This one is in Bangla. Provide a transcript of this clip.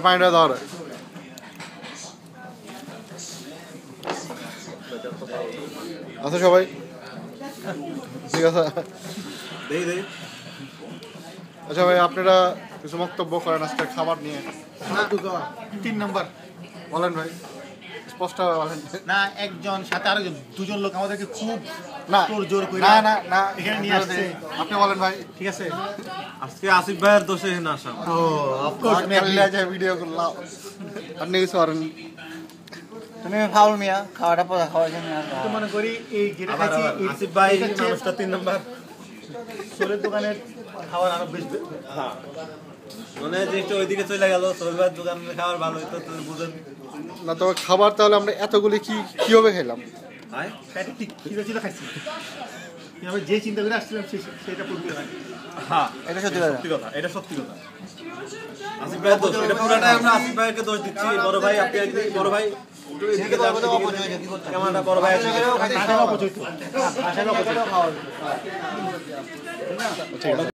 পানিটা দেওয়ার আচ্ছা সবাই ঠিক আছে। আচ্ছা ভাই আপনারা কিছু বক্তব্য করেন আজকে খাবার নিয়ে। 3 নম্বর বলেন ভাই, স্পষ্ট বলেন। না, একজন সাথে আরো দুজন লোক আমাদেরকে খুব না জোর করে না না না এখানে নিয়ে আসছে। আপনি বলেন ভাই। ঠিক আছে, আজকে আসিফ ভাইয়ের দোষে না আসা। ও অফ কোর্স আমি ভিডিও করলাম আপনি কিছু করেন। তুমি খাও মিয়া, খাওয়াটা পরে খাওয়ার জন্য তো মনে করি এই যেটা খাইছি আসিফ ভাই মানুষটা 3 নাম্বার সোলের দোকানের খাবার আরো বেশ মানে যেটা ওইদিকে চলে গেল সোহেল ভাইয়ের দোকানের খাবার ভালো হইতো তো বুঝেন না। তবে খাবার তাহলে আমরা এতগুলি কিভাবে খেলাম? ভাই পেটে ঠিক খিদে ছিল খাইছি। আমি যে চিন্তা করে আসছিলাম সেটা পূর্তি হয়। হ্যাঁ এটা সত্যি কথা। এটা সত্যি কথা। আসিফ ভাইয়ের দোষ, এটা পুরাটাই আমরা আসিফ ভাইকে দোষ দিচ্ছি। বড় ভাই আপনি বড় ভাই এদিকে যান, ক্যামেরাটা বড় ভাই ভাষার অপচয় তো। ভাষার অপচয়। ঠিক আছে।